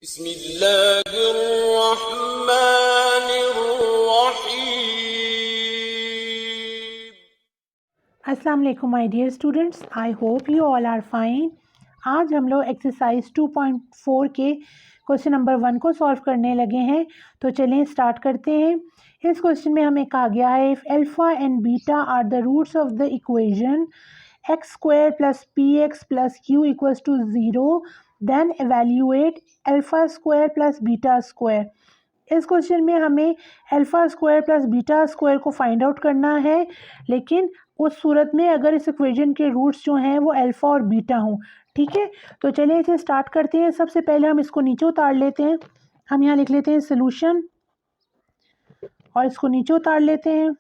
अस्सलाम वालेकुम my dear students, I hope you all are fine. आज हम लोग एक्सरसाइज 2.4 के क्वेश्चन नंबर 1 को सॉल्व करने लगे हैं। तो चलें स्टार्ट करते हैं। इस क्वेश्चन में हमें कहा गया है if alpha and beta are the roots of the equation x square plus p x plus q equals to 0 then evaluate alpha square plus beta square. इस क्वेश्चन में हमें alpha square plus beta square को find out करना है, लेकिन उस सूरत में अगर इस इक्वेशन के रूट्स जो हैं वो अल्फ़ा और बीटा हों। ठीक है, तो चलिए इसे स्टार्ट करते हैं। सबसे पहले हम इसको नीचे उतार लेते हैं। हम यहाँ लिख लेते हैं सॉल्यूशन और इसको नीचे उतार लेते हैं।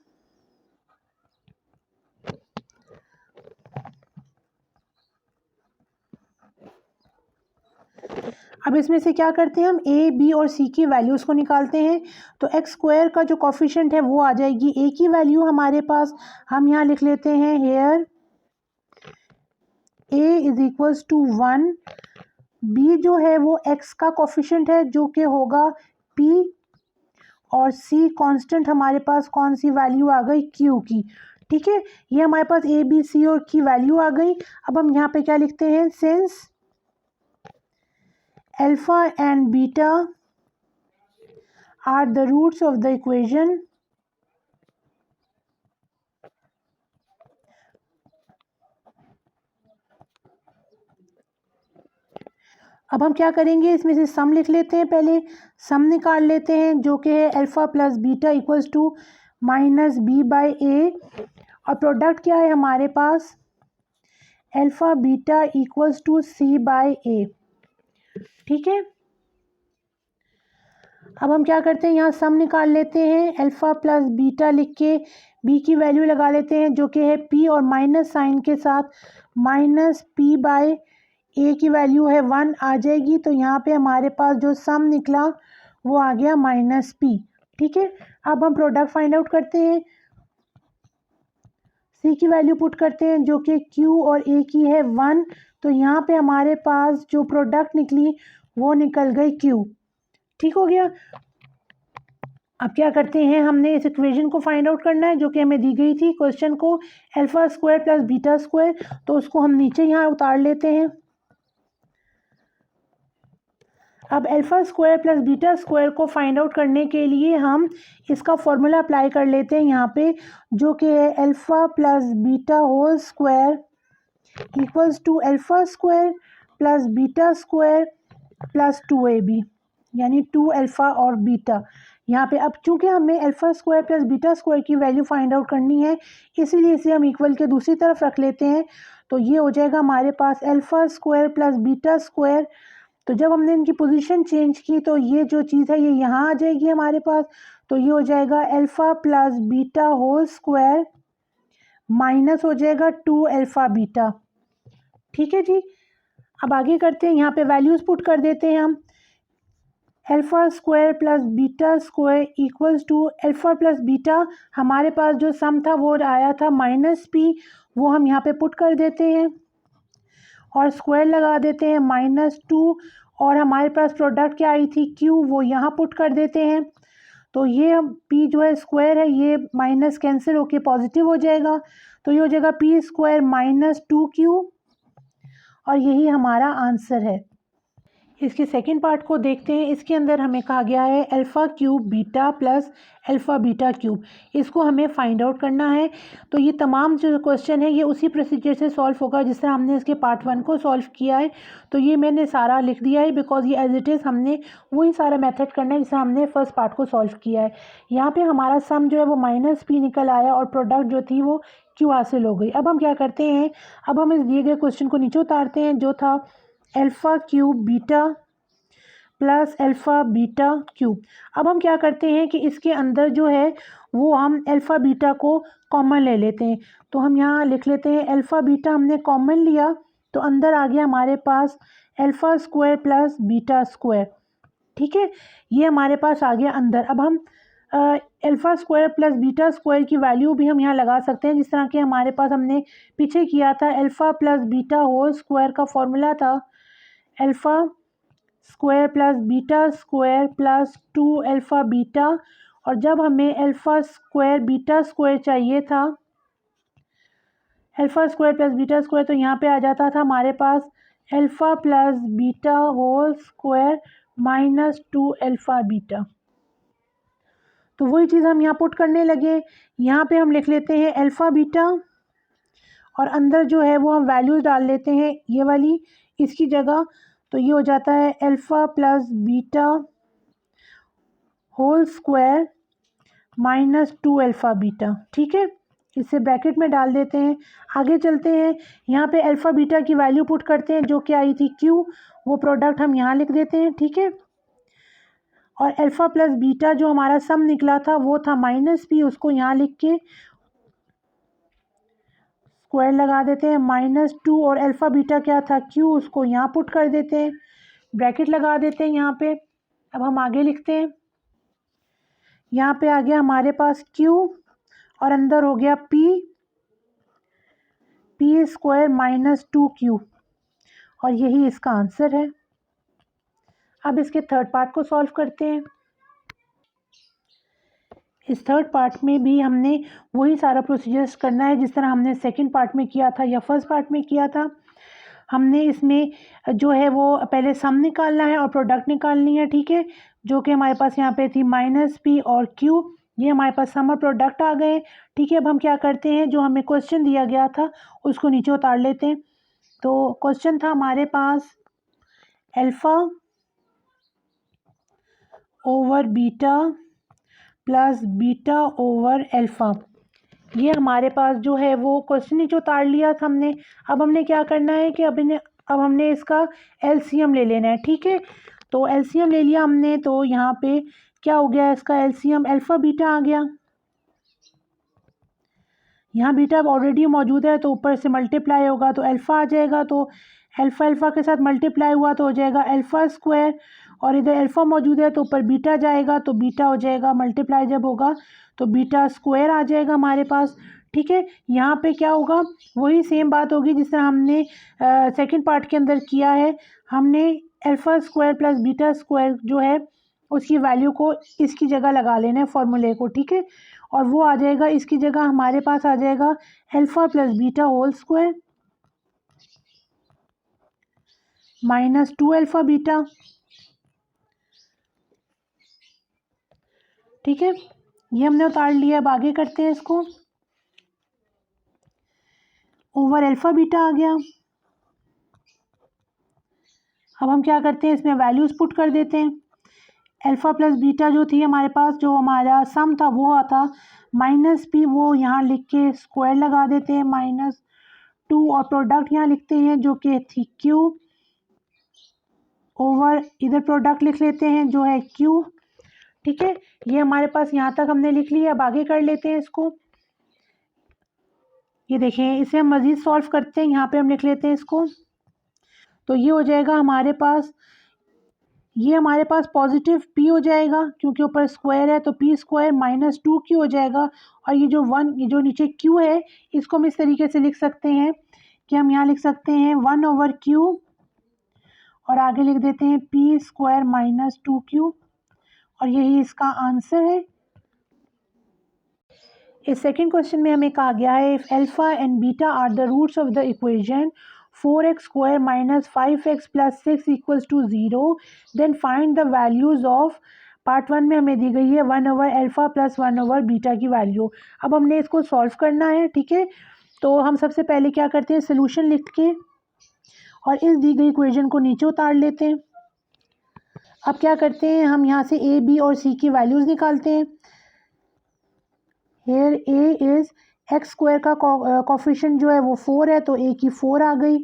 अब इसमें से क्या करते हैं, हम ए बी और सी की वैल्यूज़ को निकालते हैं। तो एक्स स्क्वायर का जो कोफिशिएंट है वो आ जाएगी ए की वैल्यू हमारे पास। हम यहाँ लिख लेते हैं here a is equals to 1, b जो है वो एक्स का कोफिशिएंट है जो कि होगा पी, और सी कांस्टेंट हमारे पास कौन सी वैल्यू आ गई, क्यू की। ठीक है, ये हमारे पास ए बी सी और की वैल्यू आ गई। अब हम यहाँ पे क्या लिखते हैं, since alpha and beta are the roots of the equation अब हम क्या करेंगे, इसमें से सम लिख लेते हैं। पहले सम निकाल लेते हैं जो कि है alpha plus beta equals to minus B by A, और प्रोडक्ट क्या है हमारे पास, alpha beta equals to C by A. ठीक है, अब हम क्या करते हैं, यहाँ सम निकाल लेते हैं। अल्फ़ा प्लस बीटा लिख के बी की वैल्यू लगा लेते हैं जो कि है पी, और माइनस साइन के साथ माइनस पी बाई ए की वैल्यू है 1 आ जाएगी। तो यहाँ पे हमारे पास जो सम निकला वो आ गया माइनस पी। ठीक है, अब हम प्रोडक्ट फाइंड आउट करते हैं। सी की वैल्यू पुट करते हैं जो कि क्यू और ए की है 1। तो यहाँ पे हमारे पास जो प्रोडक्ट निकली वो निकल गई क्यू। ठीक हो गया। अब क्या करते हैं, हमने इस इक्वेशन को फाइंड आउट करना है जो कि हमें दी गई थी क्वेश्चन को, alpha square plus beta square. तो उसको हम नीचे यहाँ उतार लेते हैं। अब alpha square plus beta square को फाइंड आउट करने के लिए हम इसका फॉर्मूला अप्लाई कर लेते हैं यहाँ पे, जो कि है alpha plus beta whole square equals to alpha square plus beta square plus 2ab, यानी 2 अल्फ़ा और बीटा यहाँ पे। अब चूंकि हमें अल्फ़ा स्क्वायर प्लस बीटा स्क्वायर की वैल्यू फाइंड आउट करनी है, इसीलिए इसे हम इक्वल के दूसरी तरफ रख लेते हैं। तो ये हो जाएगा हमारे पास alpha square plus beta square. तो जब हमने इनकी पोजीशन चेंज की तो ये जो चीज़ है ये यहाँ आ जाएगी हमारे पास। तो ये हो जाएगा alpha plus beta whole square minus हो जाएगा 2 अल्फ़ा बीटा। ठीक है जी, अब आगे करते हैं, यहाँ पे वैल्यूज़ पुट कर देते हैं हम। Alpha square plus beta square equals to alpha plus beta, हमारे पास जो सम था वो आया था माइनस पी, वो हम यहाँ पे पुट कर देते हैं और स्क्वायर लगा देते हैं -2, और हमारे पास प्रोडक्ट क्या आई थी क्यू, वो यहाँ पुट कर देते हैं। तो ये पी जो है स्क्वायर है, ये माइनस कैंसिल होके पॉजिटिव हो जाएगा। तो ये हो जाएगा पी स्क्वायर -2q, और यही हमारा आंसर है। इसके सेकंड पार्ट को देखते हैं। इसके अंदर हमें कहा गया है alpha cube beta plus alpha beta cube, इसको हमें फाइंड आउट करना है। तो ये तमाम जो क्वेश्चन है ये उसी प्रोसीजर से सॉल्व होगा जिस तरह हमने इसके पार्ट 1 को सॉल्व किया है। तो ये मैंने सारा लिख दिया है बिकॉज ये एज इट इज़ हमने वही सारा मेथड करना है जिससे हमने फर्स्ट पार्ट को सॉल्व किया है। यहाँ पर हमारा सम जो है वो -p निकल आया और प्रोडक्ट जो थी वो क्यू हासिल हो गई। अब हम क्या करते हैं, अब हम इस दिए गए क्वेश्चन को नीचे उतारते हैं जो था alpha cube beta plus alpha beta cube. अब हम क्या करते हैं कि इसके अंदर जो है वो हम अल्फ़ा बीटा को कॉमन ले लेते हैं। तो हम यहाँ लिख लेते हैं अल्फ़ा बीटा हमने कॉमन लिया, तो अंदर आ गया हमारे पास alpha square plus beta square. ठीक है, ये हमारे पास आ गया अंदर। अब हम अल्फ़ा स्क्वायर प्लस बीटा स्क्वायर की वैल्यू भी हम यहाँ लगा सकते हैं, जिस तरह के हमारे पास हमने पीछे किया था। Alpha plus beta whole square का फॉर्मूला था alpha square plus beta square plus 2 alpha beta, और जब हमें अल्फ़ा स्क्वायर बीटा स्क्वायर चाहिए था, alpha square plus beta square, तो यहाँ पे आ जाता था हमारे पास alpha plus beta whole square minus 2 alpha beta. तो वही चीज़ हम यहाँ पुट करने लगे। यहाँ पे हम लिख लेते हैं अल्फ़ा बीटा, और अंदर जो है वो हम वैल्यूज़ डाल लेते हैं ये वाली इसकी जगह। तो ये हो जाता है alpha plus beta whole square minus 2 alpha beta. ठीक है, इसे ब्रैकेट में डाल देते हैं। आगे चलते हैं, यहाँ पे अल्फ़ा बीटा की वैल्यू पुट करते हैं जो कि आई थी Q, वो प्रोडक्ट हम यहाँ लिख देते हैं। ठीक है, और अल्फ़ा प्लस बीटा जो हमारा सम निकला था वो था -P, उसको यहाँ लिख के स्क्वायर लगा देते हैं -2, और अल्फ़ा बीटा क्या था Q, उसको यहाँ पुट कर देते हैं, ब्रैकेट लगा देते हैं यहाँ पे। अब हम आगे लिखते हैं, यहाँ पे आ गया हमारे पास Q और अंदर हो गया P स्क्वायर माइनस 2Q, और यही इसका आंसर है। अब इसके थर्ड पार्ट को सॉल्व करते हैं। इस थर्ड पार्ट में भी हमने वही सारा प्रोसीजर्स करना है जिस तरह हमने सेकंड पार्ट में किया था या फर्स्ट पार्ट में किया था। हमने इसमें जो है वो पहले सम निकालना है और प्रोडक्ट निकालनी है। ठीक है, जो कि हमारे पास यहाँ पे थी -P और Q, ये हमारे पास सम और प्रोडक्ट आ गए। ठीक है, अब हम क्या करते हैं, जो हमें क्वेश्चन दिया गया था उसको नीचे उतार लेते हैं। तो क्वेश्चन था हमारे पास alpha over beta plus beta over alpha, ये हमारे पास जो है वो क्वेश्चन नीचे उतार लिया था हमने। अब हमने क्या करना है कि अब हमने इसका एलसीएम ले लेना है। ठीक है, तो एलसीएम ले लिया हमने, तो यहाँ पे क्या हो गया, इसका एलसीएम अल्फ़ा बीटा आ गया। यहाँ बीटा अब ऑलरेडी मौजूद है तो ऊपर से मल्टीप्लाई होगा तो अल्फ़ा आ जाएगा, तो अल्फ़ा के साथ मल्टीप्लाई हुआ तो हो जाएगा अल्फ़ा स्क्वायर, और इधर अल्फ़ा मौजूद है तो ऊपर बीटा जाएगा तो बीटा हो जाएगा, मल्टीप्लाई जब होगा तो बीटा स्क्वायर आ जाएगा हमारे पास। ठीक है, यहाँ पे क्या होगा, वही सेम बात होगी जिस तरह हमने सेकंड पार्ट के अंदर किया है। हमने alpha square plus beta square जो है उसकी वैल्यू को इसकी जगह लगा लेना है फॉर्मूले को। ठीक है, और वो आ जाएगा इसकी जगह हमारे पास आ जाएगा alpha plus beta whole square minus 2 alpha beta. ठीक है, ये हमने उतार लिया। अब आगे करते हैं इसको, ओवर अल्फ़ा बीटा आ गया। अब हम क्या करते हैं, इसमें वैल्यूज़ पुट कर देते हैं। अल्फ़ा प्लस बीटा जो थी हमारे पास, जो हमारा सम था वो आता -P, वो यहाँ लिख के स्क्वायर लगा देते हैं -2, और प्रोडक्ट यहाँ लिखते हैं जो कि थी Q, ओवर इधर प्रोडक्ट लिख लेते हैं जो है Q। ठीक है, ये हमारे पास यहाँ तक हमने लिख लिया। अब आगे कर लेते हैं इसको। ये देखें, इसे हम मज़ीद सॉल्व करते हैं। यहाँ पे हम लिख लेते हैं इसको, तो ये हो जाएगा हमारे पास, ये हमारे पास पॉजिटिव P हो जाएगा क्योंकि ऊपर स्क्वायर है, तो P स्क्वायर माइनस 2Q हो जाएगा। और ये जो नीचे Q है इसको हम इस तरीके से लिख सकते हैं कि हम यहाँ लिख सकते हैं 1/Q, और आगे लिख देते हैं P स्क्वायर माइनस 2Q, और यही इसका आंसर है। इस सेकंड क्वेश्चन में हमें कहा गया है, if alpha and beta are the roots of the equation 4x square minus 5x plus 6 equals to 0, then find the values of. Part 1 में हमें दी गई है 1/अल्फ़ा प्लस 1/बीटा की वैल्यू। अब हमने इसको सॉल्व करना है। ठीक है, तो हम सबसे पहले क्या करते हैं, सोल्यूशन लिख के और इस दी गई इक्वेशन को नीचे उतार लेते हैं। अब क्या करते हैं, हम यहाँ से a, b और c की वैल्यूज़ निकालते हैं। Here a is x square का कोफिशिएंट जो है वो 4 है, तो a की 4 आ गई।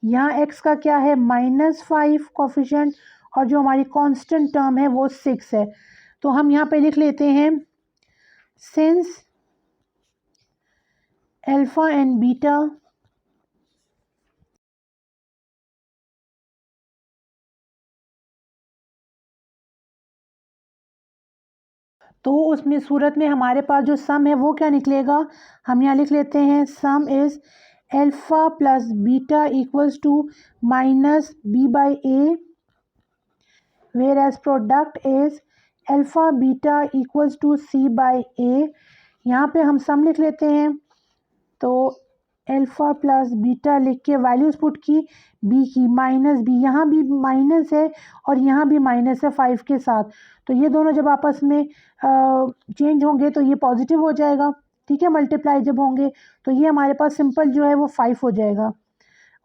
यहाँ x का क्या है, -5 कोफिशिएंट, और जो हमारी कांस्टेंट टर्म है वो 6 है। तो हम यहाँ पे लिख लेते हैं, सिंस अल्फ़ा एंड बीटा तो उसमें सूरत में हमारे पास जो सम है वो क्या निकलेगा, हम यहाँ लिख लेते हैं, sum is alpha plus beta equals to -b/a whereas product is alpha beta equals to C by A. यहाँ पे हम सम लिख लेते हैं, तो अल्फ़ा प्लस बीटा लिख के वैल्यूज़ पुट की बी की माइनस बी, यहाँ भी माइनस है और यहाँ भी माइनस है 5 के साथ, तो ये दोनों जब आपस में चेंज होंगे तो ये पॉजिटिव हो जाएगा, ठीक है। मल्टीप्लाई जब होंगे तो ये हमारे पास सिंपल जो है वो 5 हो जाएगा,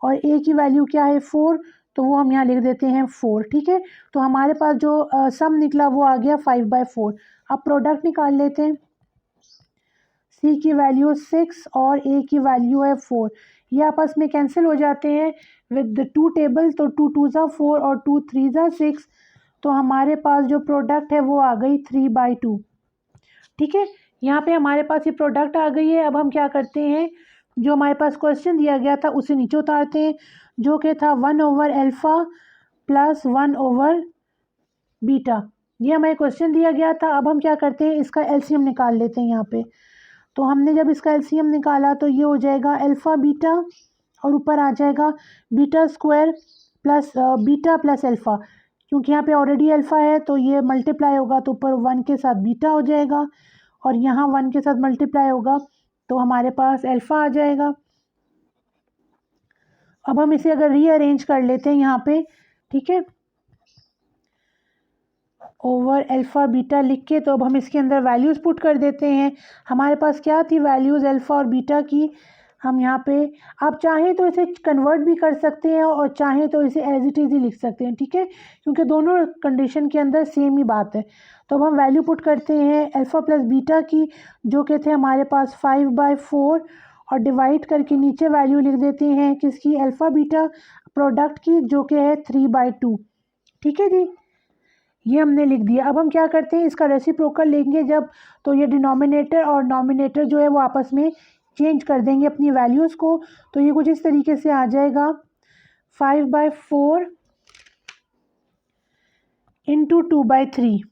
और ए की वैल्यू क्या है 4, तो वो हम यहाँ लिख देते हैं 4, ठीक है। तो हमारे पास जो सम निकला वो आ गया 5/4। अब प्रोडक्ट निकाल लेते हैं, सी की वैल्यू 6 और ए की वैल्यू है 4, ये आपस में कैंसिल हो जाते हैं विद 2 टेबल, तो 2 2 ज़ा 4 और 2 3 ज़ा 6, तो हमारे पास जो प्रोडक्ट है वो आ गई 3/2, ठीक है। यहाँ पे हमारे पास ये प्रोडक्ट आ गई है। अब हम क्या करते हैं, जो हमारे पास क्वेश्चन दिया गया था उसे नीचे उतारते हैं, जो कि था 1/अल्फ़ा प्लस 1/बीटा, ये हमें क्वेश्चन दिया गया था। अब हम क्या करते हैं, इसका एलसीएम निकाल लेते हैं यहाँ पे। तो हमने जब इसका एलसीएम निकाला तो ये हो जाएगा अल्फ़ा बीटा और ऊपर आ जाएगा beta square plus beta plus alpha, क्योंकि यहाँ पे ऑलरेडी अल्फ़ा है तो ये मल्टीप्लाई होगा तो ऊपर 1 के साथ बीटा हो जाएगा, और यहाँ 1 के साथ मल्टीप्लाई होगा तो हमारे पास अल्फ़ा आ जाएगा। अब हम इसे अगर रीअरेंज कर लेते हैं यहाँ पे, ठीक है, ओवर अल्फ़ा बीटा लिख के, तो अब हम इसके अंदर वैल्यूज़ पुट कर देते हैं। हमारे पास क्या थी वैल्यूज़ अल्फ़ा और बीटा की, हम यहाँ पे आप चाहें तो इसे कन्वर्ट भी कर सकते हैं और चाहें तो इसे एज इट इज़ ही लिख सकते हैं, ठीक है, क्योंकि दोनों कंडीशन के अंदर सेम ही बात है। तो अब हम वैल्यू पुट करते हैं अल्फ़ा प्लस बीटा की, जो कि थे हमारे पास 5/4, और डिवाइड करके नीचे वैल्यू लिख देते हैं किसकी, अल्फ़ा बीटा प्रोडक्ट की, जो कि है 3/2, ठीक है जी, ये हमने लिख दिया। अब हम क्या करते हैं, इसका रेसिप्रोकल लेंगे जब, तो ये डिनोमिनेटर और नॉमिनेटर जो है वो आपस में चेंज कर देंगे अपनी वैल्यूज़ को, तो ये कुछ इस तरीके से आ जाएगा 5/4 इंटू 2/3।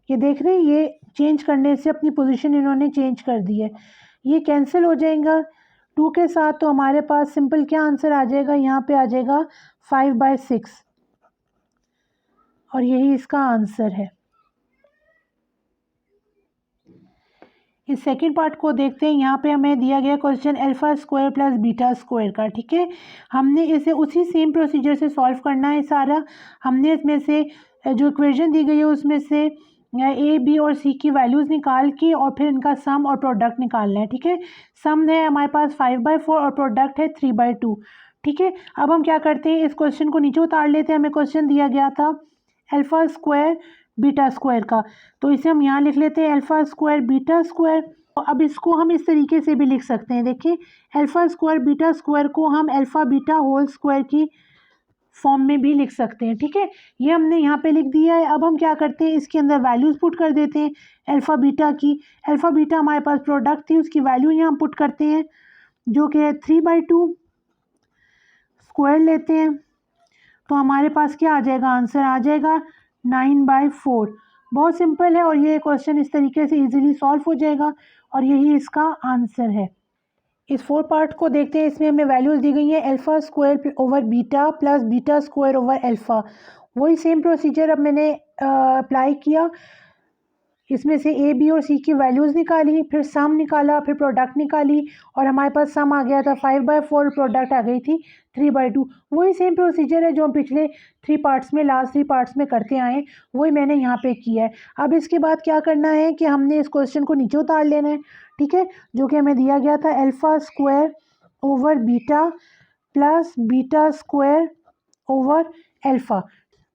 ये देख रहे हैं, ये चेंज करने से अपनी पोजीशन इन्होंने चेंज कर दी है, ये कैंसिल हो जाएगा 2 के साथ, तो हमारे पास सिंपल क्या आंसर आ जाएगा, यहाँ पे आ जाएगा 5/6, और यही इसका आंसर है। इस सेकंड पार्ट को देखते हैं। यहाँ पे हमें दिया गया question alpha square plus beta square का, ठीक है। हमने इसे उसी सेम प्रोसीजर से सॉल्व करना है सारा। हमने इसमें से जो इक्वेशन दी गई है उसमें से ए बी और सी की वैल्यूज़ निकाल के और फिर इनका सम और प्रोडक्ट निकालना है, ठीक है। सम है हमारे पास 5/4 और प्रोडक्ट है 3/2, ठीक है। अब हम क्या करते हैं, इस क्वेश्चन को नीचे उतार लेते हैं। हमें क्वेश्चन दिया गया था अल्फ़ा स्क्वायर बीटा स्क्वायर का, तो इसे हम यहाँ लिख लेते हैं अल्फ़ा स्क्वायर बीटा स्क्वायर। तो अब इसको हम इस तरीके से भी लिख सकते हैं, देखिए अल्फ़ा स्क्वायर बीटा स्क्वायर को हम अल्फ़ा बीटा होल स्क्वायर की फॉर्म में भी लिख सकते हैं, ठीक है। ये हमने यहाँ पे लिख दिया है। अब हम क्या करते हैं, इसके अंदर वैल्यूज़ पुट कर देते हैं अल्फ़ा बीटा की। अल्फ़ा बीटा हमारे पास प्रोडक्ट थी, उसकी वैल्यू यहाँ पुट करते हैं, जो कि है 3/2, स्क्वायर लेते हैं, तो हमारे पास क्या आ जाएगा, आंसर आ जाएगा 9/4। बहुत सिंपल है और ये क्वेश्चन इस तरीके से इजीली सॉल्व हो जाएगा, और यही इसका आंसर है। इस 4 पार्ट को देखते हैं। इसमें हमें वैल्यूज़ दी गई हैं alpha square over beta plus beta square over alpha. वही सेम प्रोसीजर अब मैंने अप्लाई किया। इसमें से ए बी और सी की वैल्यूज़ निकाली, फिर सम निकाला, फिर प्रोडक्ट निकाली, और हमारे पास सम आ गया था 5/4, प्रोडक्ट आ गई थी 3/2। वही सेम प्रोसीजर है जो हम पिछले 3 पार्ट्स में, लास्ट 3 पार्ट्स में करते आए, वही मैंने यहाँ पे किया है। अब इसके बाद क्या करना है कि हमने इस क्वेश्चन को नीचे उतार लेना है, ठीक है, जो कि हमें दिया गया था alpha square over beta plus beta square over alpha.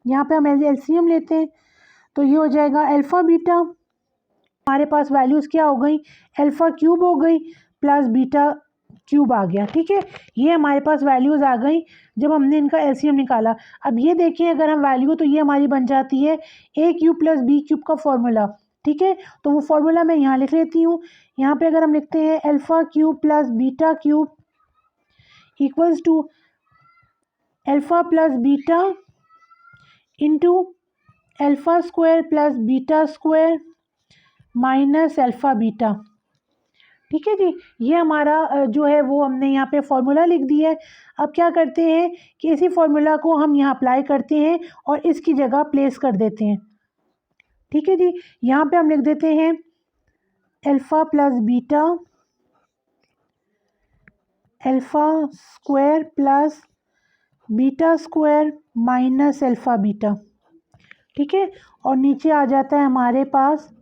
यहाँ पे हम एलसीएम लेते हैं, तो ये हो जाएगा अल्फ़ा बीटा, हमारे पास वैल्यूज़ क्या हो गई, अल्फ़ा क्यूब हो गई प्लस बीटा क्यूब आ गया, ठीक है। ये हमारे पास वैल्यूज़ आ गई जब हमने इनका एलसीएम निकाला। अब ये देखिए, अगर हम वैल्यू, तो ये हमारी बन जाती है ए क्यूब प्लस बी क्यूब का फॉर्मूला, ठीक है। तो वो फॉर्मूला मैं यहाँ लिख लेती हूँ। यहाँ पे अगर हम लिखते हैं alpha cube plus beta cube equals to alpha plus beta into alpha square plus beta square minus alpha beta, ठीक है जी, ये हमारा जो है वो हमने यहाँ पे फॉर्मूला लिख दिया है। अब क्या करते हैं कि इसी फॉर्मूला को हम यहाँ अप्लाई करते हैं और इसकी जगह प्लेस कर देते हैं। ठीक है जी, यहाँ पे हम लिख देते हैं alpha plus beta, alpha square plus beta square minus alpha beta. ठीक है, और नीचे आ जाता है हमारे पास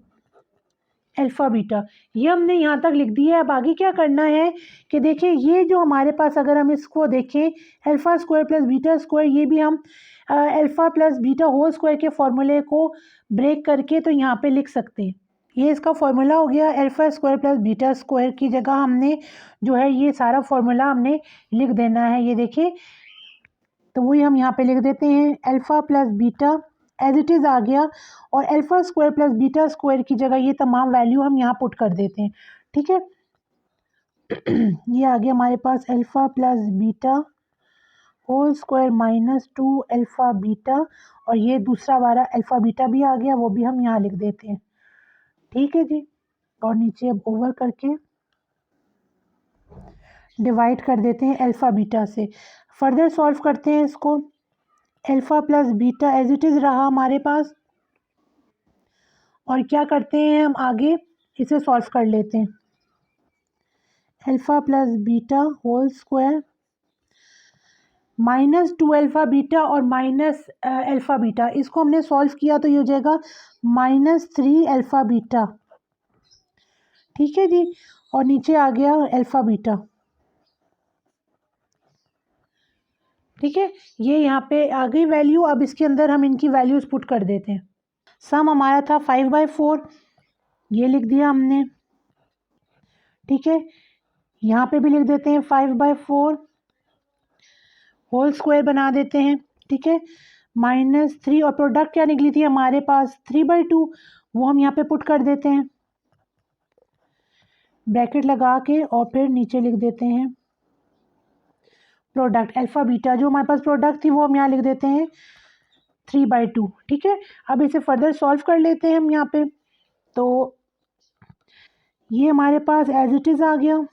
अल्फ़ा बीटा। ये हमने यहाँ तक लिख दिया है। अब आगे क्या करना है कि देखिए, ये जो हमारे पास अगर हम इसको देखें alpha square plus beta square, ये भी हम alpha plus beta whole square के फॉर्मूले को ब्रेक करके तो यहाँ पे लिख सकते हैं। ये इसका फॉर्मूला हो गया। अल्फ़ा स्क्वायर प्लस बीटा स्क्वायर की जगह हमने जो है ये सारा फॉर्मूला हमने लिख देना है। ये देखिए, तो वही हम यहाँ पे लिख देते हैं alpha plus beta as it is आ गया, और अल्फ़ा स्क्वायर प्लस बीटा स्क्वायर की जगह ये तमाम वैल्यू हम यहाँ पुट कर देते हैं। ठीक है, ये आ गया हमारे पास alpha plus beta whole square minus 2 alpha beta, और ये दूसरा वाला अल्फ़ा बीटा भी आ गया, वो भी हम यहाँ लिख देते हैं। ठीक है जी, और नीचे अब ओवर करके डिवाइड कर देते हैं अल्फ़ा बीटा से। फर्दर सॉल्व करते हैं इसको। Alpha plus beta as it is रहा हमारे पास, और क्या करते हैं हम आगे इसे सॉल्व कर लेते हैं। Alpha plus beta whole square minus 2 alpha beta और माइनस अल्फ़ा बीटा, इसको हमने सॉल्व किया तो ये हो जाएगा माइनस 3 अल्फ़ा बीटा। ठीक है जी, और नीचे आ गया अल्फ़ा बीटा। ठीक है, ये यहाँ पे आ गई वैल्यू। अब इसके अंदर हम इनकी वैल्यूज़ पुट कर देते हैं। सम हमारा था 5/4, ये लिख दिया हमने। ठीक है, यहाँ पे भी लिख देते हैं 5/4, होल स्क्वायर बना देते हैं। ठीक है, -3, और प्रोडक्ट क्या निकली थी हमारे पास 3/2, वो हम यहाँ पे पुट कर देते हैं ब्रैकेट लगा के, और फिर नीचे लिख देते हैं प्रोडक्ट अल्फ़ा बीटा। जो हमारे पास प्रोडक्ट थी वो हम यहाँ लिख देते हैं 3/2। ठीक है, अब इसे फर्दर सॉल्व कर लेते हैं हम यहाँ पे। तो ये हमारे पास एज इट इज़ आ गया,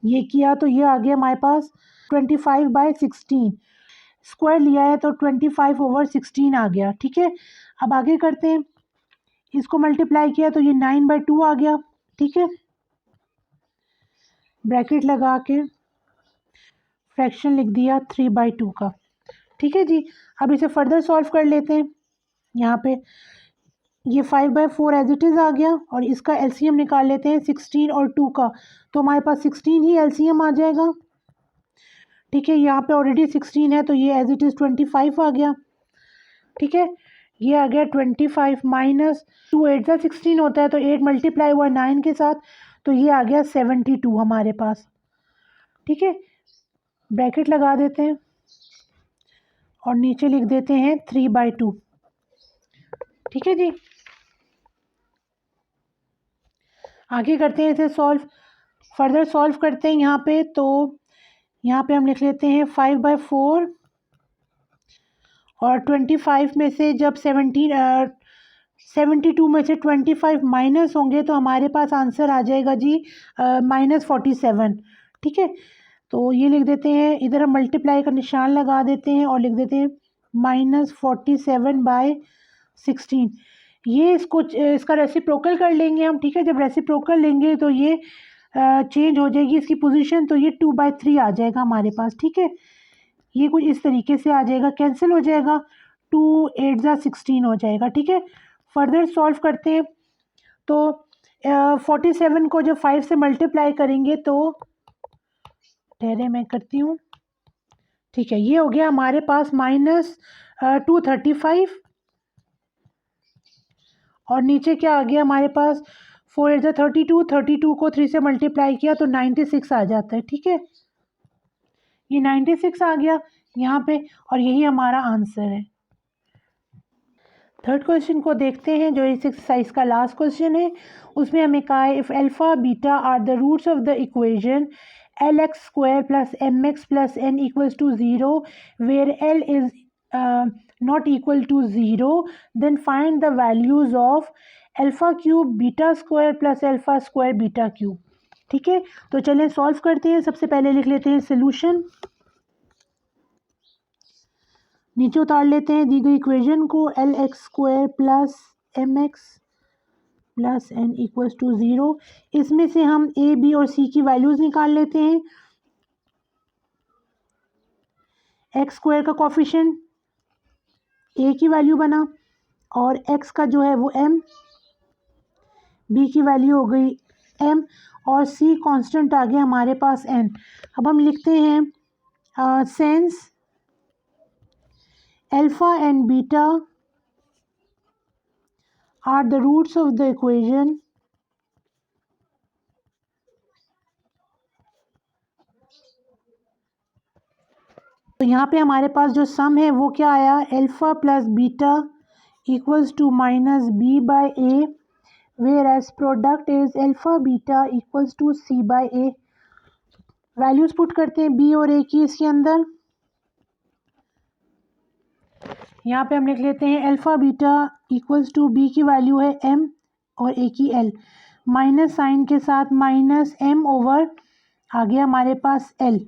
ये किया तो ये आ गया हमारे पास 25/16, स्क्वायर लिया है तो 25/16 आ गया। ठीक है, अब आगे करते हैं, इसको मल्टीप्लाई किया तो ये 9/2 आ गया। ठीक है, ब्रैकेट लगा के फ्रैक्शन लिख दिया 3/2 का। ठीक है जी, अब इसे फर्दर सॉल्व कर लेते हैं। यहाँ पे ये 5/4 एज इट इज़ आ गया, और इसका एलसीएम निकाल लेते हैं 16 और 2 का, तो हमारे पास 16 ही एलसीएम आ जाएगा। ठीक है, यहाँ पे ऑलरेडी 16 है तो ये एज इट इज़ 25 आ गया। ठीक है, ये आ गया 25 माइनस 2, 8 का 16 होता है तो 8 मल्टीप्लाई हुआ 9 के साथ, तो ये आ गया 72 हमारे पास। ठीक है, ब्रैकेट लगा देते हैं और नीचे लिख देते हैं 3/2। ठीक है जी, आगे करते हैं इसे सॉल्व, फर्दर सॉल्व करते हैं यहाँ पे। तो यहाँ पे हम लिख लेते हैं 5/4, और 25 में से जब 72 में से 25 माइनस होंगे तो हमारे पास आंसर आ जाएगा जी -47। ठीक है, तो ये लिख देते हैं, इधर हम मल्टीप्लाई का निशान लगा देते हैं और लिख देते हैं -47/16। ये इसको इसका रेसिप्रोकल कर लेंगे हम। ठीक है, जब रेसिप्रोकल लेंगे तो ये चेंज हो जाएगी इसकी पोजीशन, तो ये 2/3 आ जाएगा हमारे पास। ठीक है, ये कुछ इस तरीके से आ जाएगा, कैंसिल हो जाएगा, 2 8 जा 16 हो जाएगा। ठीक है, फर्दर सॉल्व करते हैं। तो 47 को जब 5 से मल्टीप्लाई करेंगे तो ठहरे मैं करती हूँ। ठीक है, ये हो गया हमारे पास -235, और नीचे क्या आ गया हमारे पास 4 8 32, 32 को 3 से मल्टीप्लाई किया तो 96 आ जाता है। ठीक है, ये 96 आ गया यहाँ पे, और यही हमारा आंसर है। थर्ड क्वेश्चन को देखते हैं, जो इस एक्सरसाइज का लास्ट क्वेश्चन है। उसमें हमें कहा है if alpha beta are the roots of the equation LX² + MX + N = 0 where L is not equal to 0, then find the values of alpha cube beta square plus alpha square beta cube. ठीक है, तो चलें solve करते हैं। सबसे पहले लिख लेते हैं सोल्यूशन, नीचे उतार लेते हैं दी गई इक्वेशन को, l x square plus m x plus n equals to 0। इसमें से हम ए बी और सी की वैल्यूज़ निकाल लेते हैं। एक्स स्क्वायर का कोफिशिएंट ए की वैल्यू बना और एक्स का जो है वो एम, बी की वैल्यू हो गई एम और सी कांस्टेंट आ गया हमारे पास एन। अब हम लिखते हैं since alpha and beta are the roots of the equation तो यहाँ पे हमारे पास जो सम है वो क्या आया, alpha plus beta equals to minus b by a, whereas product is alpha beta equals to C by a. Values put करते हैं बी और ए की इसके अंदर। यहाँ पे हम लिख लेते हैं alpha beta equals to b की वैल्यू है एम और ए की एल, माइनस साइन के साथ माइनस एम ओवर आ गया हमारे पास एल।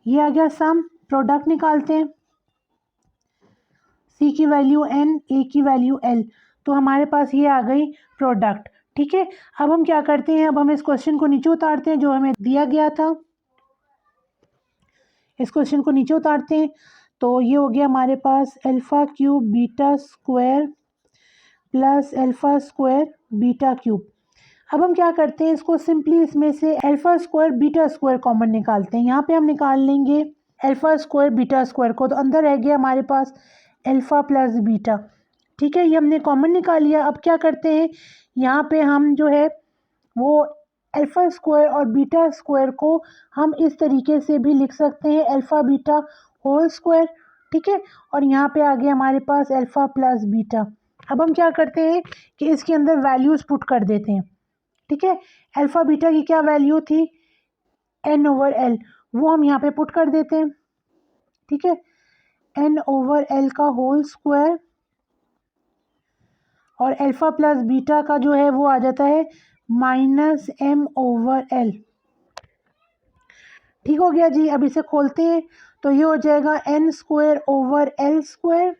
ये आ गया सम, प्रोडक्ट निकालते हैं, सी की वैल्यू एन, ए की वैल्यू एल, तो हमारे पास ये आ गई प्रोडक्ट। ठीक है, अब हम क्या करते हैं, अब हम इस क्वेश्चन को नीचे उतारते हैं जो हमें दिया गया था। इस क्वेश्चन को नीचे उतारते हैं तो ये हो गया हमारे पास alpha cube beta square plus alpha square beta cube. अब हम क्या करते हैं, इसको सिंपली इसमें से alpha square beta square common निकालते हैं। यहाँ पे हम निकाल लेंगे अल्फ़ा स्क्वायर बीटा स्क्वायर को, तो अंदर रह गया हमारे पास अल्फ़ा प्लस बीटा। ठीक है, ये हमने कॉमन निकाल लिया। अब क्या करते हैं, यहाँ पे हम जो है वो अल्फ़ा स्क्वायर और बीटा स्क्वायर को हम इस तरीके से भी लिख सकते हैं, अल्फ़ा बीटा होल स्क्वायर। ठीक है, और यहाँ पे आ गया हमारे पास अल्फ़ा प्लस बीटा। अब हम क्या करते हैं कि इसके अंदर वैल्यूज़ पुट कर देते हैं। ठीक है, अल्फ़ा बीटा की क्या वैल्यू थी, एन ओवर एल, वो हम यहाँ पे पुट कर देते हैं। ठीक है, एन ओवर एल का होल स्क्वायर और अल्फ़ा प्लस बीटा का जो है वो आ जाता है माइनस एम ओवर एल। ठीक हो गया जी। अब इसे खोलते हैं तो ये हो जाएगा n square over l square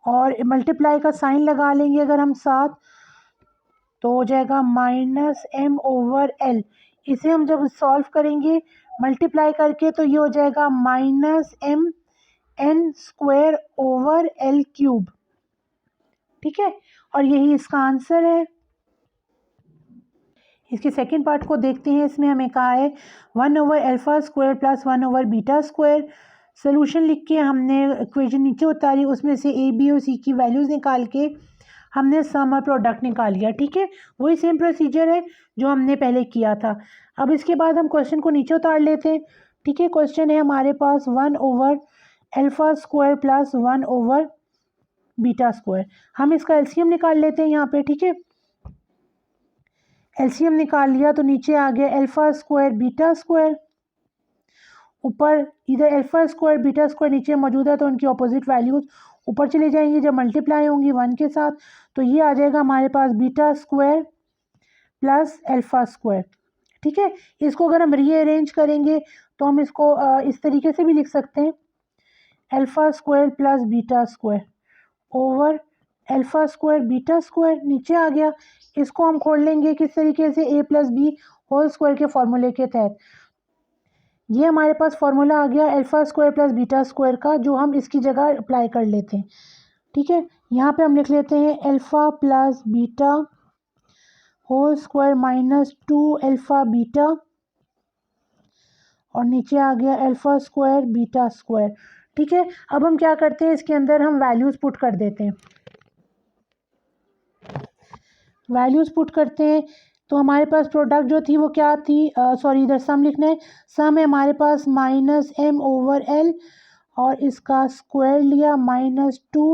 और मल्टीप्लाई का साइन लगा लेंगे अगर हम साथ, तो हो जाएगा माइनस एम ओवर एल। इसे हम जब सॉल्व करेंगे मल्टीप्लाई करके तो ये हो जाएगा minus m n square over l cube. ठीक है, और यही इसका आंसर है। इसके सेकंड पार्ट को देखते हैं। इसमें हमें कहा है 1 over alpha square plus 1 over beta square. Solution लिख के हमने इक्वेशन नीचे उतारी, उसमें से ए बी और सी की वैल्यूज़ निकाल के हमने सम और प्रोडक्ट निकाल लिया। ठीक है, वही सेम प्रोसीजर है जो हमने पहले किया था। अब इसके बाद हम क्वेश्चन को नीचे उतार लेते हैं। ठीक है, क्वेश्चन है हमारे पास 1 over alpha square plus 1 over beta square. हम इसका एलसीएम निकाल लेते हैं यहाँ पे। ठीक है, एलसीएम निकाल लिया तो नीचे आ गया अल्फ़ा स्क्वायर बीटा स्क्वायर, ऊपर इधर अल्फ़ा स्क्वायर बीटा स्क्वायर नीचे मौजूद है तो उनकी अपोजिट वैल्यूज़ ऊपर चली जाएंगी जब मल्टीप्लाई होंगी 1 के साथ, तो ये आ जाएगा हमारे पास beta square plus alpha square. ठीक है, इसको अगर हम रीअरेंज करेंगे तो हम इसको इस तरीके से भी लिख सकते हैं, alpha square plus beta square over alpha square beta square नीचे आ गया। इसको हम खोल लेंगे किस तरीके से, ए प्लस बी होल स्क्वायर के फॉर्मूले के तहत। ये हमारे पास फॉर्मूला आ गया alpha square plus beta square का, जो हम इसकी जगह अप्लाई कर लेते हैं। ठीक है, यहाँ पे हम लिख लेते हैं alpha plus beta whole square minus 2 alpha beta और नीचे आ गया अल्फ़ा स्क्वायर बीटा स्क्वायर। ठीक है, अब हम क्या करते हैं, इसके अंदर हम वैल्यूज़ पुट कर देते हैं। वैल्यूज़ पुट करते हैं तो हमारे पास प्रोडक्ट जो थी वो क्या थी, सॉरी इधर सम लिखना है। सम है हमारे पास माइनस एम ओवर एल और इसका स्क्वायर लिया -2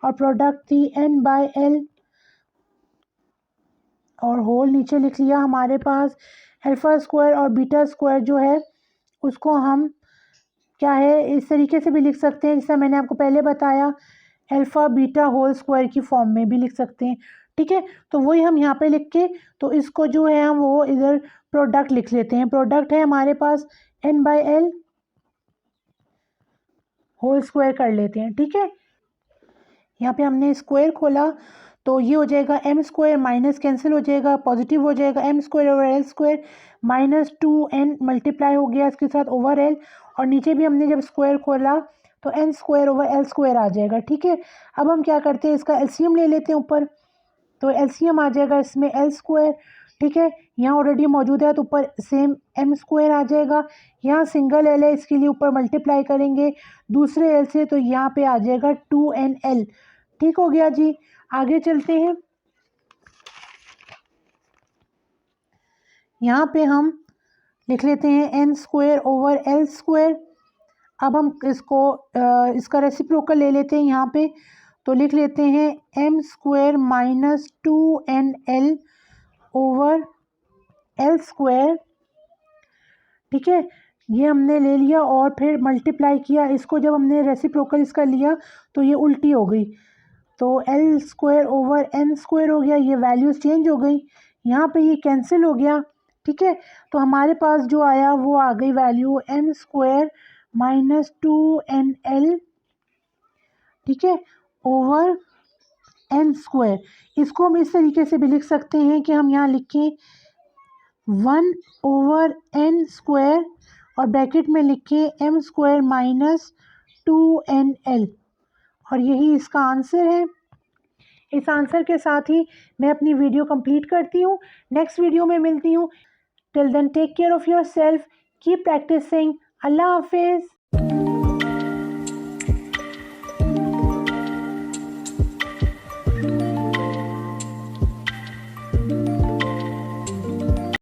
और प्रोडक्ट थी एन बाय एल और होल नीचे लिख लिया। हमारे पास अल्फ़ा स्क्वायर और बीटा स्क्वायर जो है उसको हम क्या है इस तरीके से भी लिख सकते हैं जैसा मैंने आपको पहले बताया, अल्फ़ा बीटा होल स्क्वायर की फॉर्म में भी लिख सकते हैं। ठीक है, तो वही हम यहाँ पे लिख के तो इसको जो है हम वो इधर प्रोडक्ट लिख लेते हैं। प्रोडक्ट है हमारे पास n/l होल स्क्वायर कर लेते हैं। ठीक है, यहाँ पे हमने स्क्वायर खोला तो ये हो जाएगा m स्क्वायर, माइनस कैंसिल हो जाएगा, पॉजिटिव हो जाएगा m square over l square, minus 2n multiply हो गया इसके साथ ओवर l, और नीचे भी हमने जब स्क्वायर खोला तो n square over l square आ जाएगा। ठीक है, अब हम क्या करते हैं, इसका एलसीएम ले लेते हैं ऊपर, तो एलसीएम आ जाएगा इसमें l स्क्वायर। ठीक है, यहाँ ऑलरेडी मौजूद है तो ऊपर सेम m स्क्वायर आ जाएगा। यहाँ सिंगल l है, इसके लिए ऊपर मल्टीप्लाई करेंगे दूसरे l से, तो यहाँ पे आ जाएगा 2nl। ठीक हो गया जी, आगे चलते हैं। यहाँ पे हम लिख लेते हैं n square over l square. अब हम इसका रेसिप्रोकल ले लेते हैं यहाँ पे, तो लिख लेते हैं m square minus 2nl over l square. ठीक है, ये हमने ले लिया और फिर मल्टीप्लाई किया इसको, जब हमने रेसिप्रोकल इसका लिया तो ये उल्टी हो गई, तो l square over n square हो गया, ये वैल्यूज़ चेंज हो गई, यहाँ पे ये कैंसिल हो गया। ठीक है, तो हमारे पास जो आया वो आ गई value m square minus 2nl। ठीक है, ओवर n स्क्वायर। इसको हम इस तरीके से भी लिख सकते हैं कि हम यहाँ लिखें 1 ओवर n स्क्वायर और ब्रैकेट में लिखें m स्क्वायर माइनस 2nl, और यही इसका आंसर है। इस आंसर के साथ ही मैं अपनी वीडियो कंप्लीट करती हूँ। नेक्स्ट वीडियो में मिलती हूँ। Till then take care of yourself, keep practising. अल्लाह हाफिज़।